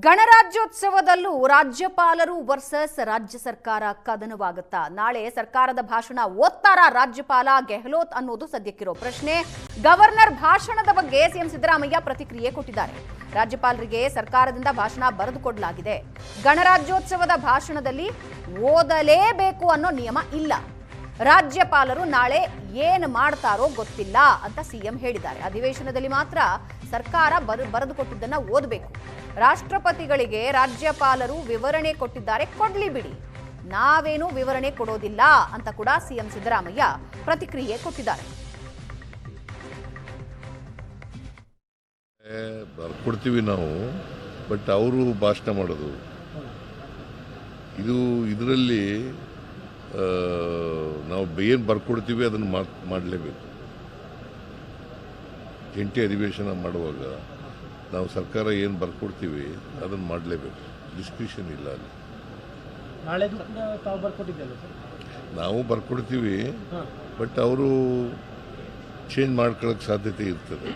ಗಣರಾಜ್ಯೋತ್ಸವದಲ್ಲೂ ರಾಜ್ಯಪಾಲರು ವರ್ಸಸ್ ರಾಜ್ಯ ಸರ್ಕಾರ ಕದನವಾಗುತ್ತಾ? ನಾಳೆ ಸರ್ಕಾರದ ಭಾಷಣ ಓದ್ತಾರಾ ರಾಜ್ಯಪಾಲ ಗೆಹ್ಲೋಟ್ ಅನ್ನೋದು ಸದ್ಯಕ್ಕಿರೋ ಪ್ರಶ್ನೆ. ಗವರ್ನರ್ ಭಾಷಣದ ಬಗ್ಗೆ ಸಿಎಂ ಸಿದ್ದರಾಮಯ್ಯ ಪ್ರತಿಕ್ರಿಯೆ ಕೊಟ್ಟಿದ್ದಾರೆ. ರಾಜ್ಯಪಾಲರಿಗೆ ಸರ್ಕಾರದಿಂದ ಭಾಷಣ ಬರೆದುಕೊಡಲಾಗಿದೆ. ಗಣರಾಜ್ಯೋತ್ಸವದ ಭಾಷಣದಲ್ಲಿ ಓದಲೇಬೇಕು ಅನ್ನೋ ನಿಯಮ ಇಲ್ಲ. ರಾಜ್ಯಪಾಲರು ನಾಳೆ ಏನು ಮಾಡ್ತಾರೋ ಗೊತ್ತಿಲ್ಲ ಅಂತ ಸಿಎಂ ಹೇಳಿದ್ದಾರೆ. ಅಧಿವೇಶನದಲ್ಲಿ ಮಾತ್ರ ಸರ್ಕಾರ ಬರೆದುಕೊಟ್ಟಿದ್ದನ್ನ ಓದಬೇಕು. ರಾಷ್ಟ್ರಪತಿಗಳಿಗೆ ರಾಜ್ಯಪಾಲರು ವಿವರಣೆ ಕೊಟ್ಟಿದ್ದಾರೆ, ಕೊಡ್ಲಿ ಬಿಡಿ, ನಾವೇನು ವಿವರಣೆ ಕೊಡೋದಿಲ್ಲ ಅಂತ ಕೂಡ ಸಿಎಂ ಸಿದ್ದರಾಮಯ್ಯ ಪ್ರತಿಕ್ರಿಯೆ ಕೊಟ್ಟಿದ್ದಾರೆ. ಬರ್ಕೊಡ್ತೀವಿ ನಾವು, ಬಟ್ ಅವರು ಭಾಷಣ ಮಾಡೋದು ಇದರಲ್ಲಿ ನಾವು ಏನು ಬರ್ಕೊಡ್ತೀವಿ ಅದನ್ನು ಮಾಡಲೇಬೇಕು. ಜಂಟಿ ಅಧಿವೇಶನ ಮಾಡುವಾಗ ನಾವು ಸರ್ಕಾರ ಏನು ಬರ್ಕೊಡ್ತೀವಿ ಅದನ್ನು ಮಾಡಲೇಬೇಕು. ಡಿಸ್ಕಷನ್ ಇಲ್ಲ ಅಲ್ಲಿ. ನಾವು ಬರ್ಕೊಡ್ತೀವಿ, ಬಟ್ ಅವರು ಚೇಂಜ್ ಮಾಡ್ಕೊಳ್ಳೋಕೆ ಸಾಧ್ಯತೆ ಇರ್ತದೆ.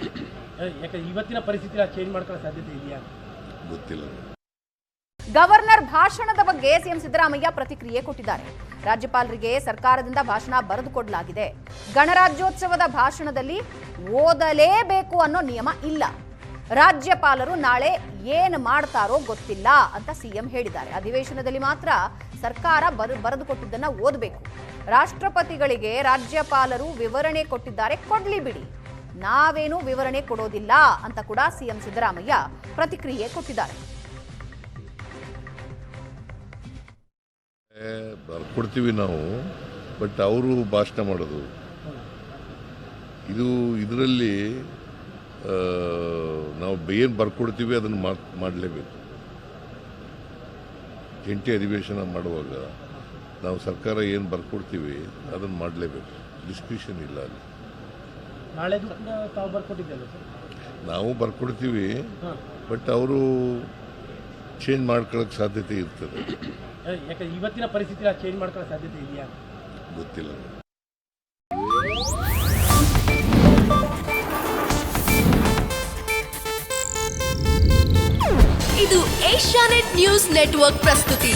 ಇವತ್ತಿನ ಪರಿಸ್ಥಿತಿ ಚೇಂಜ್ ಮಾಡ್ಕೊಳ್ಳೋ ಸಾಧ್ಯತೆ ಇದೆಯಾ ಗೊತ್ತಿಲ್ಲ. ಗವರ್ನರ್ ಭಾಷಣದ ಬಗ್ಗೆ ಸಿಎಂ ಸಿದ್ದರಾಮಯ್ಯ ಪ್ರತಿಕ್ರಿಯೆ ಕೊಟ್ಟಿದ್ದಾರೆ. ರಾಜ್ಯಪಾಲರಿಗೆ ಸರ್ಕಾರದಿಂದ ಭಾಷಣ ಬರೆದುಕೊಡಲಾಗಿದೆ. ಗಣರಾಜ್ಯೋತ್ಸವದ ಭಾಷಣದಲ್ಲಿ ಓದಲೇಬೇಕು ಅನ್ನೋ ನಿಯಮ ಇಲ್ಲ. ರಾಜ್ಯಪಾಲರು ನಾಳೆ ಏನು ಮಾಡ್ತಾರೋ ಗೊತ್ತಿಲ್ಲ ಅಂತ ಸಿಎಂ ಹೇಳಿದ್ದಾರೆ. ಅಧಿವೇಶನದಲ್ಲಿ ಮಾತ್ರ ಸರ್ಕಾರ ಬರೆದುಕೊಟ್ಟಿದ್ದನ್ನ ಓದಬೇಕು. ರಾಷ್ಟ್ರಪತಿಗಳಿಗೆ ರಾಜ್ಯಪಾಲರು ವಿವರಣೆ ಕೊಟ್ಟಿದ್ದಾರೆ, ಕೊಡ್ಲಿ ಬಿಡಿ, ನಾವೇನು ವಿವರಣೆ ಕೊಡೋದಿಲ್ಲ ಅಂತ ಕೂಡ ಸಿಎಂ ಸಿದ್ದರಾಮಯ್ಯ ಪ್ರತಿಕ್ರಿಯೆ ಕೊಟ್ಟಿದ್ದಾರೆ. ಬರ್ಕೊಡ್ತೀವಿ ನಾವು, ಬಟ್ ಅವರು ಭಾಷಣ ಮಾಡೋದು ಇದರಲ್ಲಿ ನಾವು ಏನು ಬರ್ಕೊಡ್ತೀವಿ ಅದನ್ನು ಮಾಡಲೇಬೇಕು. ಜಂಟಿ ಅಧಿವೇಶನ ಮಾಡುವಾಗ ನಾವು ಸರ್ಕಾರ ಏನು ಬರ್ಕೊಡ್ತೀವಿ ಅದನ್ನು ಮಾಡಲೇಬೇಕು. ಡಿಸ್ಕಷನ್ ಇಲ್ಲ ಅಲ್ಲಿ. ನಾವು ಬರ್ಕೊಡ್ತೀವಿ, ಬಟ್ ಅವರು ಚೇಂಜ್ ಮಾಡ್ಕೊಳ್ಳೋಕೆ ಸಾಧ್ಯತೆ ಇರ್ತದೆ. ಇವತ್ತಿನ ಪರಿಸ್ಥಿತಿ ಚೇಂಜ್ ಮಾಡ್ಕೊಳ್ಳೋ ಸಾಧ್ಯತೆ ಇದೆಯಾ ಗೊತ್ತಿಲ್ಲ. ಇದು ಏಷ್ಯಾನೆಟ್ ನ್ಯೂಸ್ ನೆಟ್ವರ್ಕ್ ಪ್ರಸ್ತುತಿ.